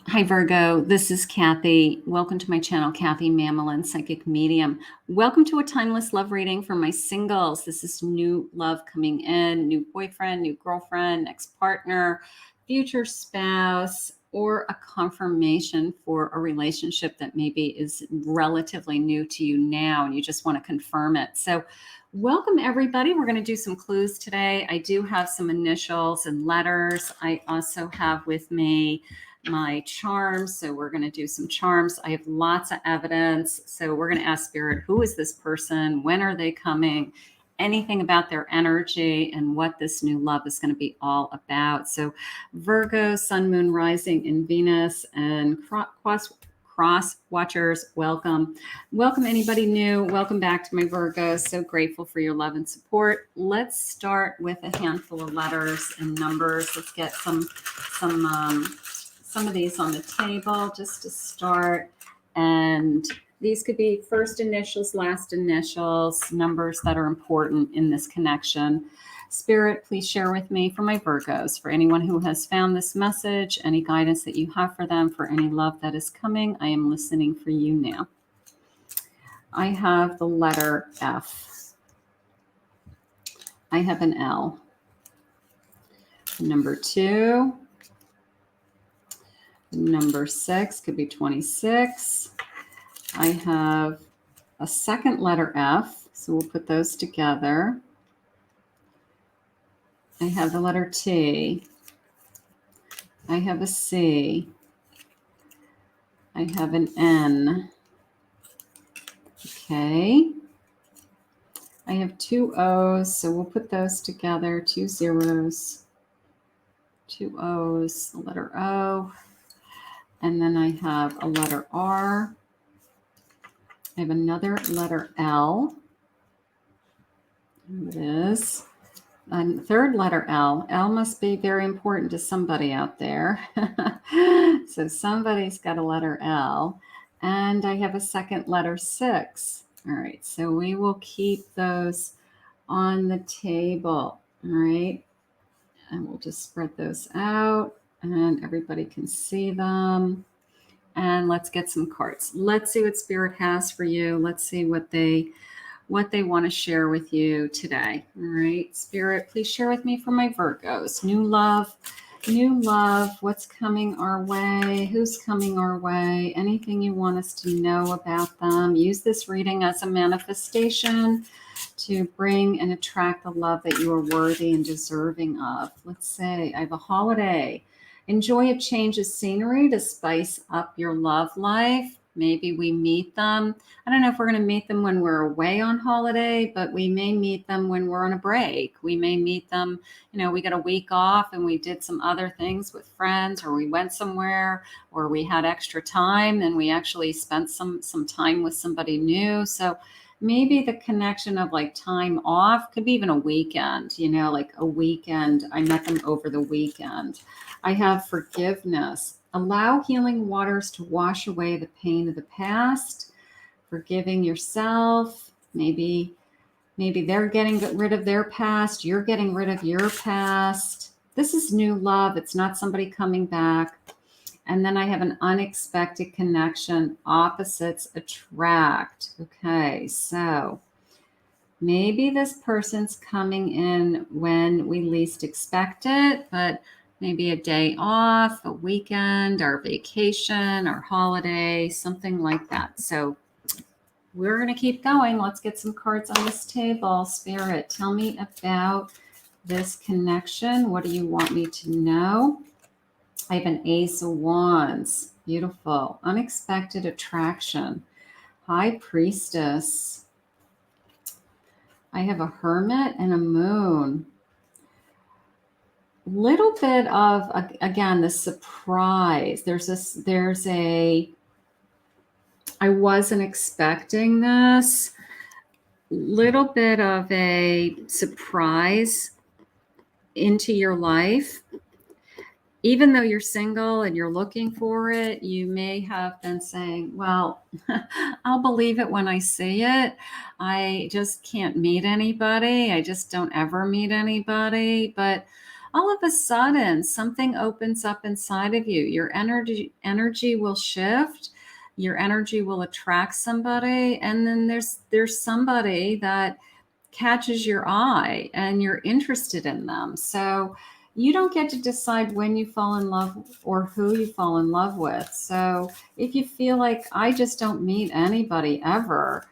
Hi, Virgo. This is Kathy. Welcome to my channel, Kathy Mamolen, Psychic Medium. Welcome to a timeless love reading for my singles. This is new love coming in, new boyfriend, new girlfriend, next partner, future spouse, or a confirmation for a relationship that maybe is relatively new to you now and you just want to confirm it. So welcome, everybody. We're going to do some clues today. I do have some initials and letters. I also have with me my charms. So we're going to do some charms. I have lots of evidence. So we're going to ask Spirit, who is this person? When are they coming? Anything about their energy and what this new love is going to be all about. So Virgo, Sun, Moon, Rising in Venus, and cross watchers, welcome. Welcome anybody new. Welcome back to my Virgos. So grateful for your love and support. Let's start with a handful of letters and numbers. Let's get some of these on the table just to start. And these could be first initials, last initials, numbers that are important in this connection. Spirit, please share with me for my Virgos, for anyone who has found this message, any guidance that you have for them, for any love that is coming. I am listening for you now. I have the letter F. I have an L. Number 2. Number 6 could be 26. I have a second letter F, so we'll put those together. I have the letter T. I have a C. I have an N. Okay. I have 2 O's, so we'll put those together, 2 zeros, 2 O's, the letter O. And then I have a letter R. I have another letter L. Here it is. A third letter L. L must be very important to somebody out there. So somebody's got a letter L. And I have a second letter 6. All right, so we will keep those on the table. All right, and we'll just spread those out and everybody can see them. And let's get some cards. Let's see what Spirit has for you. Let's see what they want to share with you today. All right, Spirit, please share with me for my Virgos. New love, what's coming our way? Who's coming our way? Anything you want us to know about them? Use this reading as a manifestation to bring and attract the love that you are worthy and deserving of. Let's say I have a holiday. Enjoy a change of scenery to spice up your love life. Maybe we meet them. I don't know if we're going to meet them when we're away on holiday, but we may meet them when we're on a break. We may meet them, we got a week off and we did some other things with friends, or we went somewhere, or we had extra time and we actually spent some time with somebody new. So maybe the connection of like time off could be even a weekend, like a weekend. I met them over the weekend. I have forgiveness. Allow healing waters to wash away the pain of the past. Forgiving yourself. Maybe they're getting rid of their past. You're getting rid of your past. This is new love. It's not somebody coming back. And then I have an unexpected connection. Opposites attract. Okay, so maybe this person's coming in when we least expect it, but maybe a day off, a weekend, or vacation, or holiday, something like that. So we're going to keep going. Let's get some cards on this table. Spirit, tell me about this connection. What do you want me to know? I have an Ace of Wands. Beautiful. Unexpected attraction. High Priestess. I have a Hermit and a Moon. Little bit of, again, the surprise. I wasn't expecting this. Little bit of a surprise into your life. Even though you're single and you're looking for it, you may have been saying, well, I'll believe it when I see it. I just can't meet anybody. I just don't ever meet anybody. But all of a sudden something opens up inside of you. Your energy will shift. Your energy will attract somebody, and then there's somebody that catches your eye and you're interested in them. So you don't get to decide when you fall in love or who you fall in love with. So if you feel like I just don't meet anybody ever,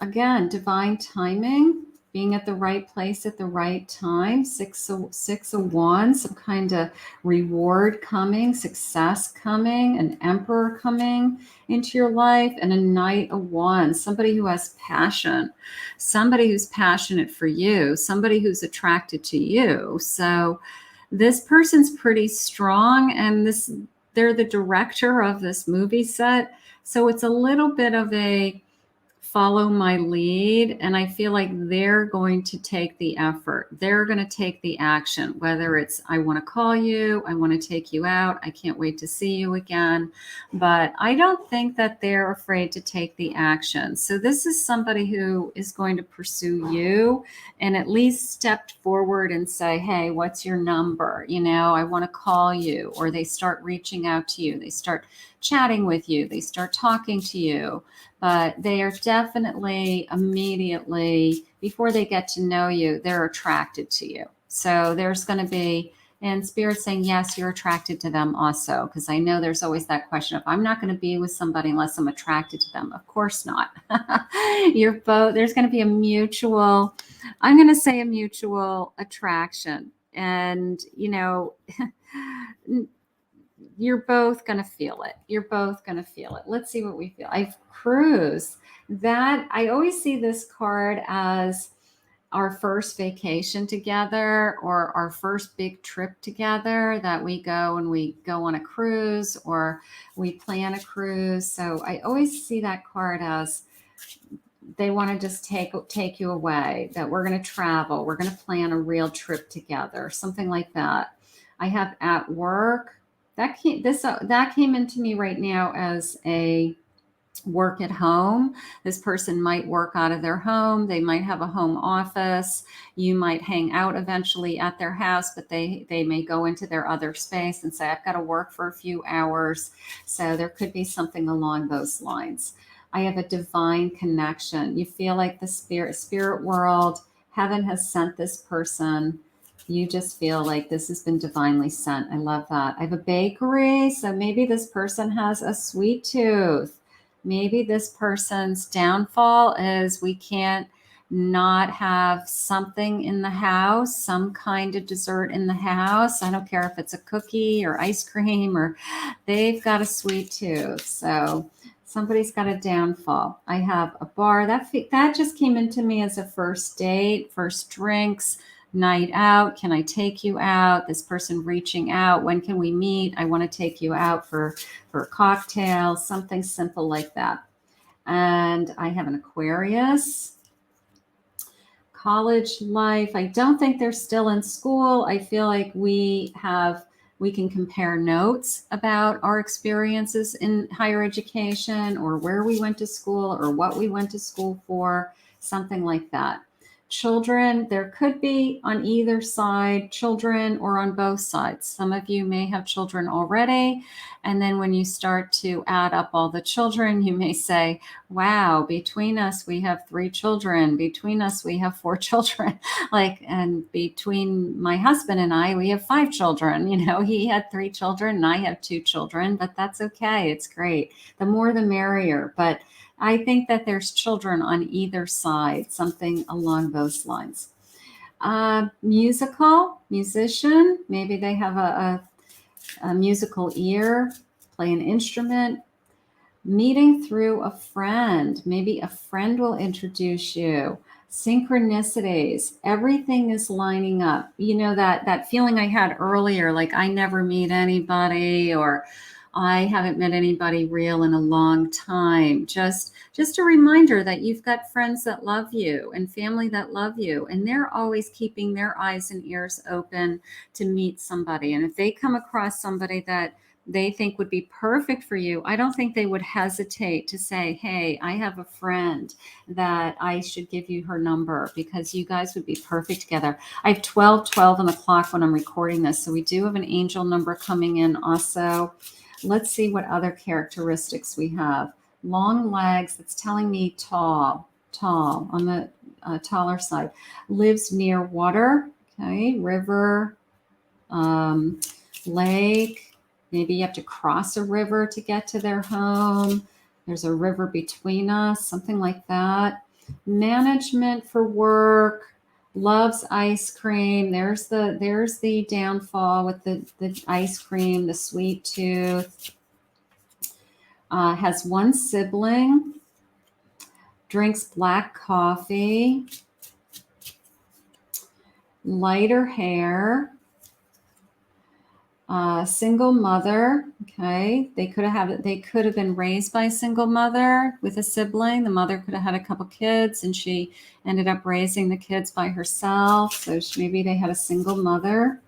again, divine timing, being at the right place at the right time, six of wands, some kind of reward coming, success coming, an emperor coming into your life, and a knight of wands, somebody who has passion, somebody who's passionate for you, somebody who's attracted to you. So this person's pretty strong, and they're the director of this movie set. So it's a little bit of a follow my lead, and I feel like they're going to take the effort. They're going to take the action, whether it's I want to call you, I want to take you out, I can't wait to see you again. But I don't think that they're afraid to take the action. So this is somebody who is going to pursue you and at least stepped forward and say, hey, what's your number? You know, I want to call you. Or they start reaching out to you, they start chatting with you, they start talking to you. But they are definitely immediately, before they get to know you, they're attracted to you. So there's going to be, and Spirit saying, yes, you're attracted to them also. Because I know there's always that question of, I'm not going to be with somebody unless I'm attracted to them. Of course not. You're both, there's going to be a mutual, I'm going to say a mutual attraction. And, you know, you're both going to feel it. You're both going to feel it. Let's see what we feel. I've cruised. That I always see this card as our first vacation together or our first big trip together, that we go and we go on a cruise or we plan a cruise. So I always see that card as they want to just take you away, that we're going to travel, we're going to plan a real trip together, something like that. I have at work. That came into me right now as a work at home. This person might work out of their home. They might have a home office. You might hang out eventually at their house, but they may go into their other space and say, I've got to work for a few hours. So there could be something along those lines. I have a divine connection. You feel like the spirit world, heaven has sent this person. You just feel like this has been divinely sent. I love that. I have a bakery. So maybe this person has a sweet tooth. Maybe this person's downfall is we can't not have something in the house, some kind of dessert in the house. I don't care if it's a cookie or ice cream, or they've got a sweet tooth. So somebody's got a downfall. I have a bar. That just came into me as a first date, first drinks, night out. Can I take you out? This person reaching out. When can we meet? I want to take you out for a cocktail, something simple like that. And I have an Aquarius. College life. I don't think they're still in school. I feel like we can compare notes about our experiences in higher education, or where we went to school, or what we went to school for, something like that. Children, there could be on either side, children, or on both sides. Some of you may have children already. And then when you start to add up all the children, you may say, wow, between us, we have 3 children. Between us, we have 4 children. And between my husband and I, we have 5 children. You know, he had 3 children and I have 2 children, but that's okay. It's great. The more, the merrier. But I think that there's children on either side, something along those lines. Musician, maybe they have a musical ear, play an instrument. Meeting through a friend, maybe a friend will introduce you. Synchronicities, everything is lining up. You know, that feeling I had earlier, like I never meet anybody, or I haven't met anybody real in a long time. Just a reminder that you've got friends that love you and family that love you, and they're always keeping their eyes and ears open to meet somebody. And if they come across somebody that they think would be perfect for you, I don't think they would hesitate to say, hey, I have a friend that I should give you her number, because you guys would be perfect together. I have 12 on the clock when I'm recording this. So we do have an angel number coming in also. Let's see what other characteristics we have. Long legs, that's telling me tall on the taller side. Lives near water, okay, river, lake. Maybe you have to cross a river to get to their home. There's a river between us, something like that. Management for work. Loves ice cream. There's the downfall with the ice cream, the sweet tooth. Has one sibling. Drinks black coffee. Lighter hair. Single mother. Okay, they could have been raised by a single mother with a sibling. The mother could have had a couple kids, and she ended up raising the kids by herself. So maybe they had a single mother.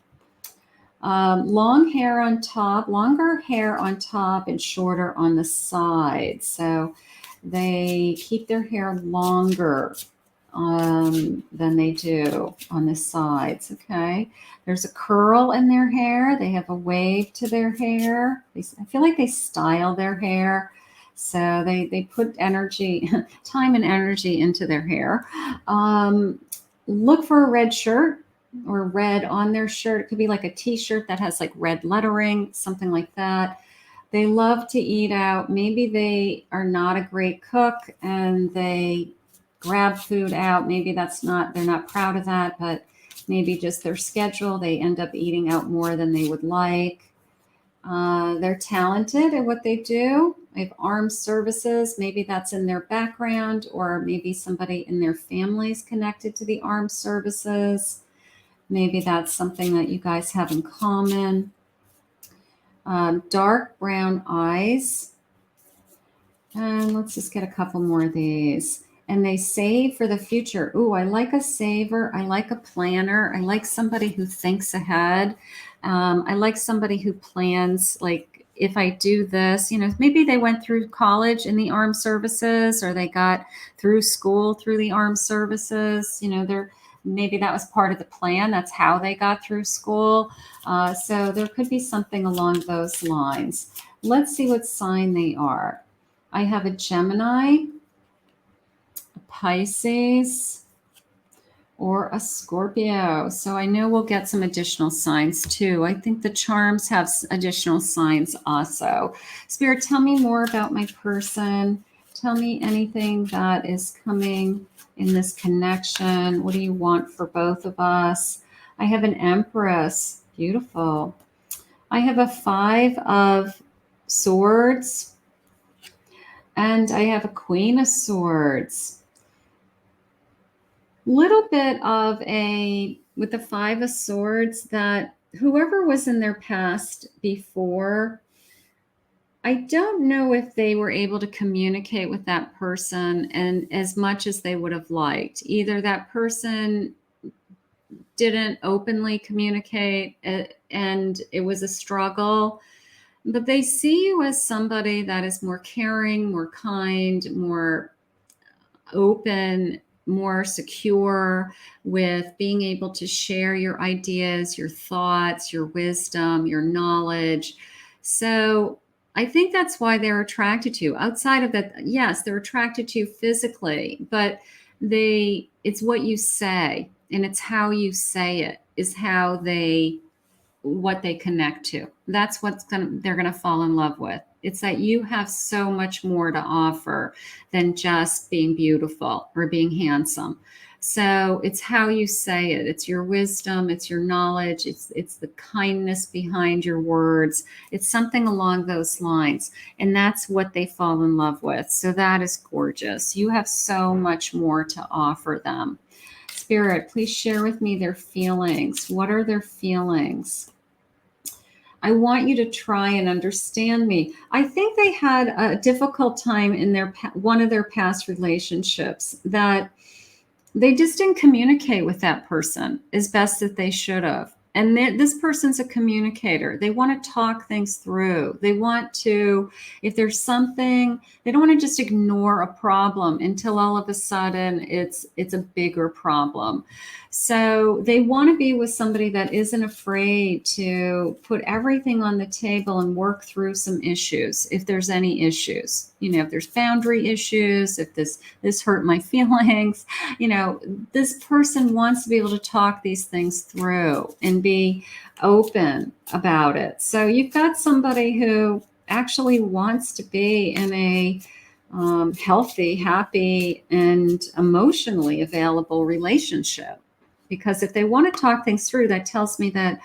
Longer hair on top, and shorter on the sides. So they keep their hair longer than they do on the sides. Okay. There's a curl in their hair. They have a wave to their hair. I feel like they style their hair. So they put energy, time and energy into their hair. Look for a red shirt or red on their shirt. It could be like a t-shirt that has like red lettering, something like that. They love to eat out. Maybe they are not a great cook and they grab food out. Maybe they're not proud of that, but maybe just their schedule. They end up eating out more than they would like. They're talented at what they do. They have armed services. Maybe that's in their background, or maybe somebody in their family is connected to the armed services. Maybe that's something that you guys have in common. Dark brown eyes. And let's just get a couple more of these. And they save for the future. Ooh, I like a saver. I like a planner. I like somebody who thinks ahead. I like somebody who plans, like, if I do this, maybe they went through college in the armed services, or they got through school through the armed services. Maybe that was part of the plan. That's how they got through school. So there could be something along those lines. Let's see what sign they are. I have a Gemini, a Pisces, or a Scorpio. So I know we'll get some additional signs too. I think the charms have additional signs also. Spirit, tell me more about my person. Tell me anything that is coming in this connection. What do you want for both of us? I have an Empress. Beautiful. I have a 5 of Swords. And I have a Queen of Swords. Little bit of with the 5 of Swords, that whoever was in their past before, I don't know if they were able to communicate with that person and as much as they would have liked. Either that person didn't openly communicate and it was a struggle, but they see you as somebody that is more caring, more kind, more open, more secure with being able to share your ideas, your thoughts, your wisdom, your knowledge. So I think that's why they're attracted to you. Outside of that, yes, they're attracted to you physically, but it's what you say and it's how you say it is what they connect to. That's they're going to fall in love with. It's that you have so much more to offer than just being beautiful or being handsome. So it's how you say it. It's your wisdom. It's your knowledge. It's the kindness behind your words. It's something along those lines. And that's what they fall in love with. So that is gorgeous. You have so much more to offer them. Spirit, please share with me their feelings. What are their feelings? I want you to try and understand me. I think they had a difficult time in one of their past relationships, that they just didn't communicate with that person as best that they should have. And this person's a communicator. They want to talk things through. They want to, if there's something, they don't want to just ignore a problem until all of a sudden it's a bigger problem. So they want to be with somebody that isn't afraid to put everything on the table and work through some issues, if there's any issues. If there's boundary issues, if this hurt my feelings, this person wants to be able to talk these things through and be open about it. So you've got somebody who actually wants to be in a healthy, happy, and emotionally available relationship. Because if they want to talk things through, that tells me that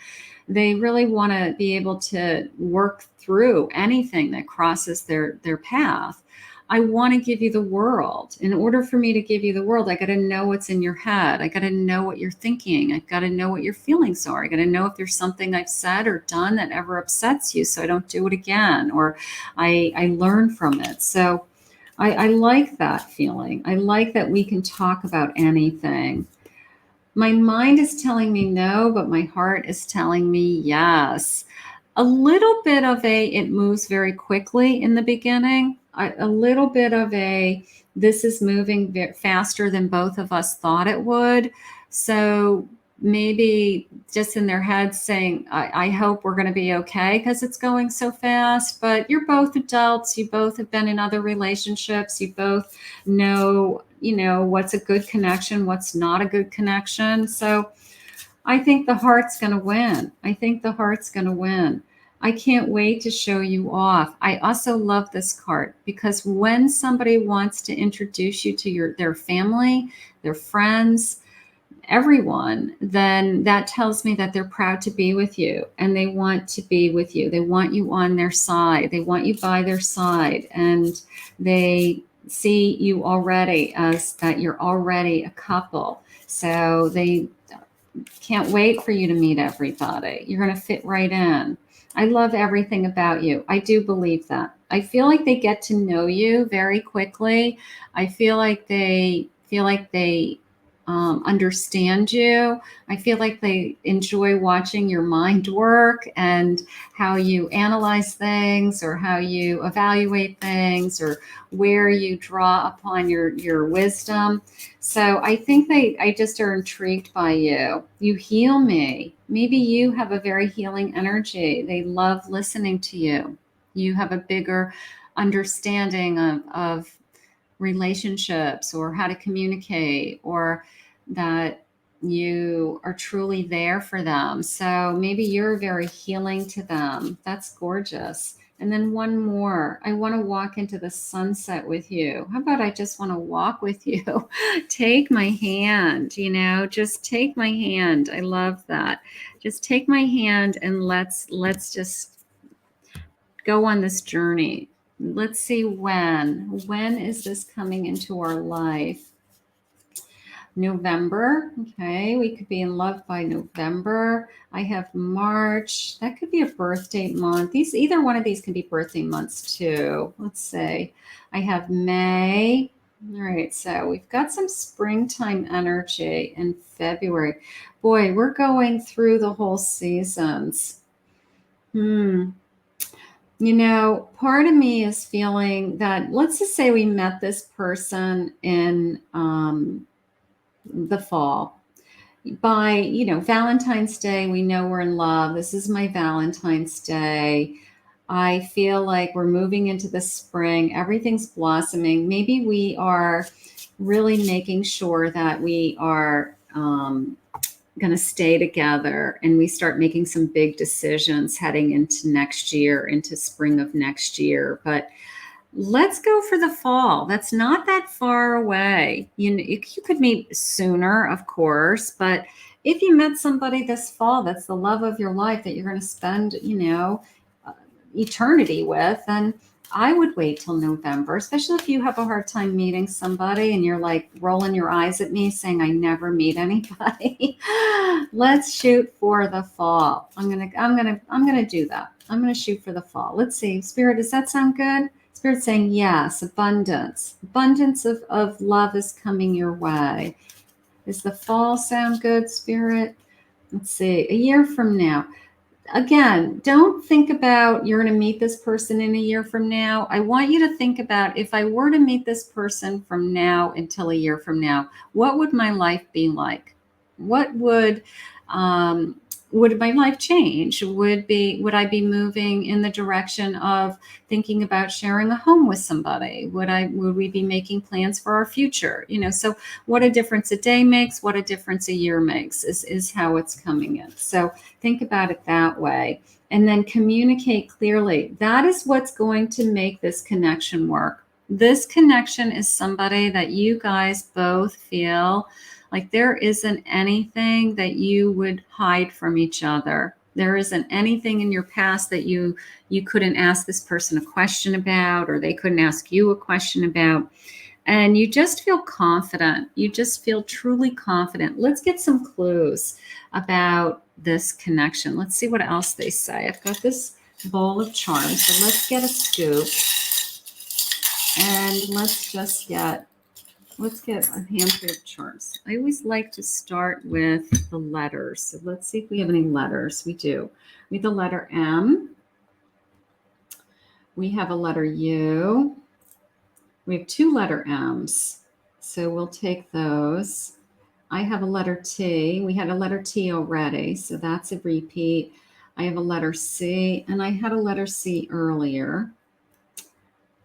they really want to be able to work through anything that crosses their path. I want to give you the world. In order for me to give you the world, I got to know what's in your head. I got to know what you're thinking. I got to know what your feelings are. I got to know if there's something I've said or done that ever upsets you, so I don't do it again, or I learn from it. So I like that feeling. I like that we can talk about anything. My mind is telling me no, but my heart is telling me yes. A little bit of it moves very quickly in the beginning. A little bit of this is moving faster than both of us thought it would. So maybe just in their heads saying, I hope we're going to be okay because it's going so fast. But you're both adults. You both have been in other relationships. You both know, what's a good connection, what's not a good connection. So I think the heart's going to win. I can't wait to show you off. I also love this card because when somebody wants to introduce you to their family, their friends, everyone, then that tells me that they're proud to be with you and they want to be with you. They want you on their side. They want you by their side, and they see you already as that you're already a couple. So they can't wait for you to meet everybody. You're going to fit right in. I love everything about you. I do believe that. I feel like they get to know you very quickly. I feel like they understand you. I feel like they enjoy watching your mind work and how you analyze things or how you evaluate things or where you draw upon your wisdom. So I think I just are intrigued by you. You heal me. Maybe you have a very healing energy. They love listening to you. You have a bigger understanding of relationships or how to communicate, or that you are truly there for them. So maybe you're very healing to them. That's gorgeous. And then one more. I want to walk into the sunset with you. How about I just want to walk with you? Take my hand, just take my hand. I love that. Just take my hand and let's just go on this journey. Let's see when is this coming into our life? November. Okay, we could be in love by November. I have March. That could be a birthday month. Either one of these can be birthday months too. Let's see. I have May. All right, so we've got some springtime energy in February. Boy, we're going through the whole seasons. Part of me is feeling that, let's just say we met this person in the fall. By, Valentine's Day, we know we're in love. This is my Valentine's Day. I feel like we're moving into the spring. Everything's blossoming. Maybe we are really making sure that we are going to stay together, and we start making some big decisions heading into next year, into spring of next year. But let's go for the fall. That's not that far away. You could meet sooner, of course, but if you met somebody this fall, that's the love of your life that you're going to spend, eternity with, then I would wait till November, especially if you have a hard time meeting somebody and you're like rolling your eyes at me saying I never meet anybody. Let's shoot for the fall. I'm gonna do that. I'm gonna shoot for the fall. Let's see. Spirit, does that sound good? Spirit saying yes, abundance. Abundance of love is coming your way. Does the fall sound good, Spirit? Let's see. A year from now. Again, don't think about you're going to meet this person in a year from now. I want you to think about, if I were to meet this person from now until a year from now, what would my life be like? What would my life change? Would I be moving in the direction of thinking about sharing a home with somebody? Would we be making plans for our future? So what a difference a day makes, what a difference a year makes is how it's coming in. So think about it that way, and then communicate clearly. That is what's going to make this connection work. This connection is somebody that you guys both feel like there isn't anything that you would hide from each other. There isn't anything in your past that you couldn't ask this person a question about, or they couldn't ask you a question about. And you just feel confident. You just feel truly confident. Let's get some clues about this connection. Let's see what else they say. I've got this bowl of charms, so let's get a scoop. And let's get a handful of charms. I always like to start with the letters. So let's see if we have any letters. We do. We have the letter M. We have a letter U. We have 2 letter M's. So we'll take those. I have a letter T. We had a letter T already, so that's a repeat. I have a letter C, and I had a letter C earlier.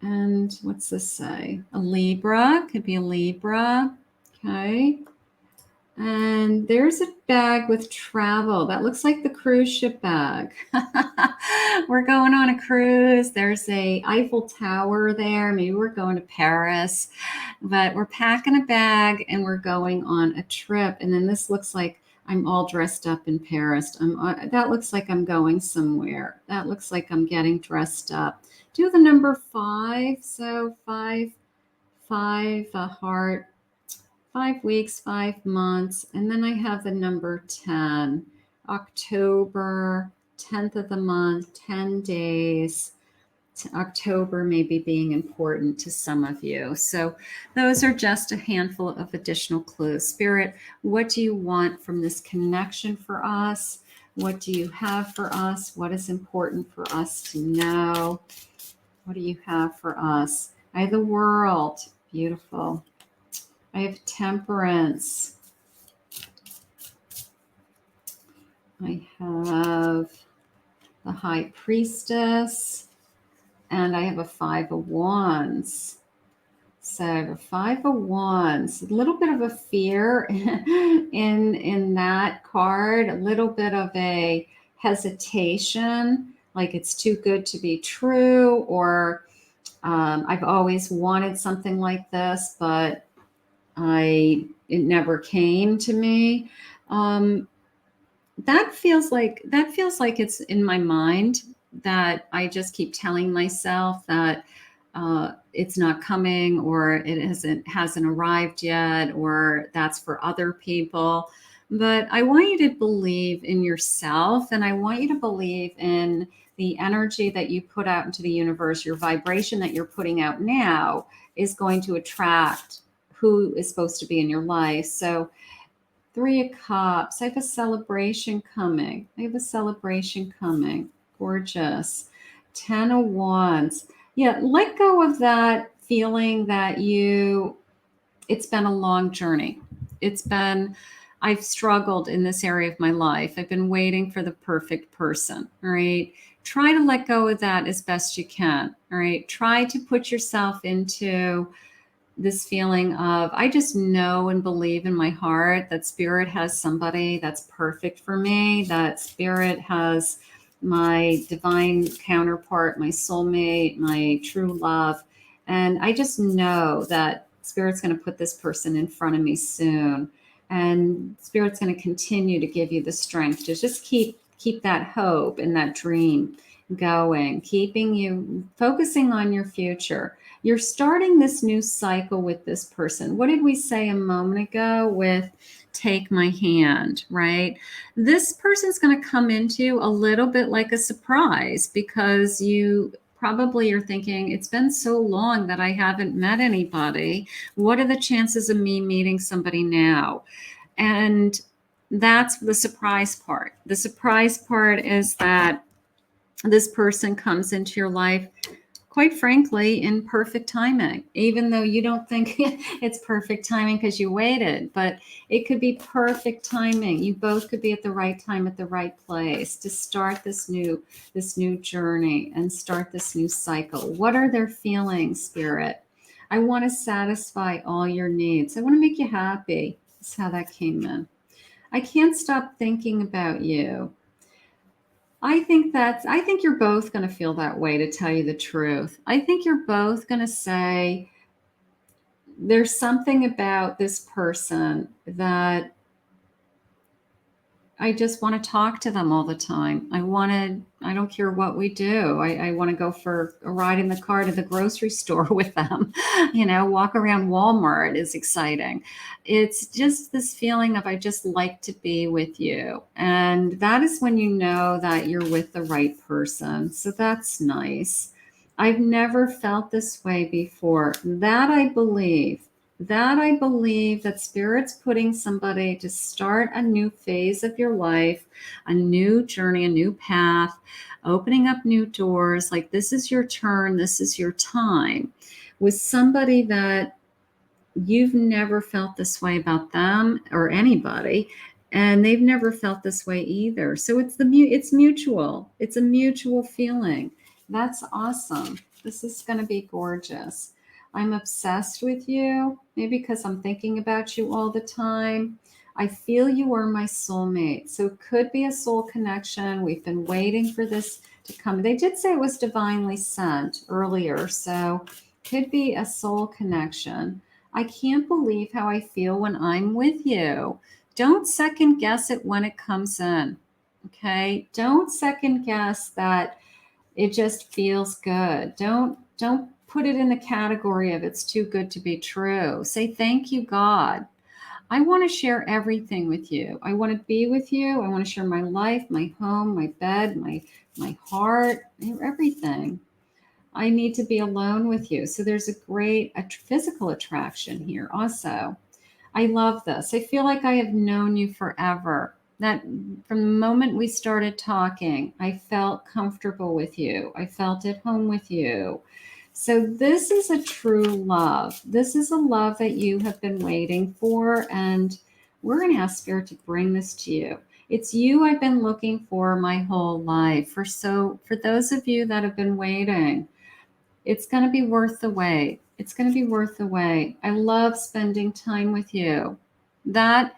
And what's this say? A Libra, could be a Libra. Okay. And there's a bag with travel. That looks like the cruise ship bag. We're going on a cruise. There's a Eiffel Tower there. Maybe we're going to Paris. But we're packing a bag and we're going on a trip. And then this looks like I'm all dressed up in Paris. That looks like I'm going somewhere. That looks like I'm getting dressed up. Do the number 5. So 5, a heart. 5 weeks, 5 months, and then I have the number 10, October, 10th of the month, 10 days. October maybe being important to some of you. So those are just a handful of additional clues. Spirit, what do you want from this connection for us? What do you have for us? What is important for us to know? What do you have for us? I have the World. Beautiful. I have Temperance. I have the High Priestess. And I have a 5 of Wands. So I have a 5 of Wands. A little bit of a fear in that card. A little bit of a hesitation, like it's too good to be true, or I've always wanted something like this, but it never came to me. That feels like it's in my mind, that I just keep telling myself that it's not coming, or it hasn't arrived yet, or that's for other people. But I want you to believe in yourself, and I want you to believe in the energy that you put out into the universe. Your vibration that you're putting out now is going to attract who is supposed to be in your life. So 3 of Cups. I have a celebration coming. Gorgeous. 10 of Wands. Yeah, let go of that feeling that it's been a long journey. I've struggled in this area of my life. I've been waiting for the perfect person, all right? Try to let go of that as best you can, all right? Try to put yourself into this feeling of, I just know and believe in my heart that Spirit has somebody that's perfect for me, that Spirit has my divine counterpart, my soulmate, my true love. And I just know that Spirit's going to put this person in front of me soon. And Spirit's going to continue to give you the strength to just keep that hope and that dream going, keeping you focusing on your future. You're starting this new cycle with this person. What did we say a moment ago with take my hand, right? This person's going to come into you a little bit like a surprise because you probably are thinking, it's been so long that I haven't met anybody. What are the chances of me meeting somebody now? And that's the surprise part. The surprise part is that this person comes into your life, quite frankly, in perfect timing, even though you don't think it's perfect timing because you waited, but it could be perfect timing. You both could be at the right time, at the right place to start this new journey and start this new cycle. What are their feelings, Spirit? I want to satisfy all your needs. I want to make you happy. That's how that came in. I can't stop thinking about you. I think you're both going to feel that way, to tell you the truth. I think you're both going to say there's something about this person that I just want to talk to them all the time. I don't care what we do. I want to go for a ride in the car to the grocery store with them. Walk around Walmart is exciting. It's just this feeling of I just like to be with you. And that is when you know that you're with the right person. So that's nice. I've never felt this way before. That I believe that Spirit's putting somebody to start a new phase of your life, a new journey, a new path, opening up new doors. Like, this is your turn, this is your time, with somebody that you've never felt this way about them or anybody, and they've never felt this way either. So it's mutual. It's a mutual feeling. That's awesome. This is going to be gorgeous. I'm obsessed with you, maybe because I'm thinking about you all the time. I feel you are my soulmate. So it could be a soul connection. We've been waiting for this to come. They did say it was divinely sent earlier, so could be a soul connection. I can't believe how I feel when I'm with you. Don't second guess it when it comes in. Okay? Don't second guess that it just feels good. Don't put it in the category of it's too good to be true. Say, thank you, God. I want to share everything with you. I want to be with you. I want to share my life, my home, my bed, my heart, everything. I need to be alone with you. So there's a great physical attraction here also. I love this. I feel like I have known you forever. That from the moment we started talking, I felt comfortable with you. I felt at home with you. So this is a true love. This is a love that you have been waiting for, and we're going to ask Spirit to bring this to you. It's you I've been looking for my whole life. For those of you that have been waiting, it's going to be worth the wait. It's going to be worth the wait. I love spending time with you. That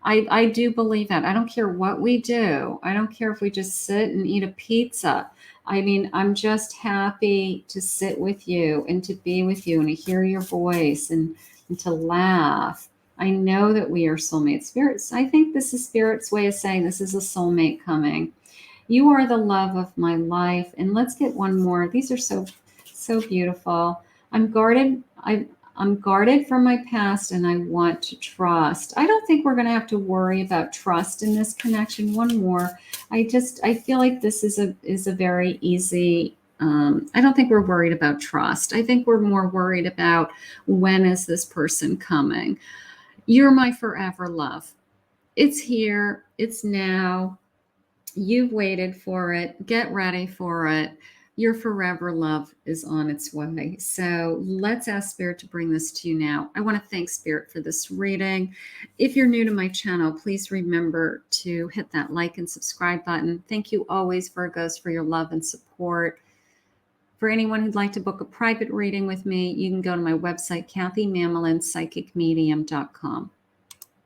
I do believe that. I don't care what we do. I don't care if we just sit and eat a pizza. I mean, I'm just happy to sit with you and to be with you and to hear your voice and to laugh. I know that we are soulmate spirits. I think this is Spirit's way of saying this is a soulmate coming. You are the love of my life. And let's get one more. These are so beautiful. I'm guarded from my past, and I want to trust. I don't think we're going to have to worry about trust in this connection. One more. I feel like this is a very easy. I don't think we're worried about trust. I think we're more worried about when is this person coming. You're my forever love. It's here. It's now. You've waited for it. Get ready for it. Your forever love is on its way. So let's ask Spirit to bring this to you now. I want to thank Spirit for this reading. If you're new to my channel, please remember to hit that like and subscribe button. Thank you always, Virgos, for your love and support. For anyone who'd like to book a private reading with me, you can go to my website, KathyMamolenPsychicMedium.com.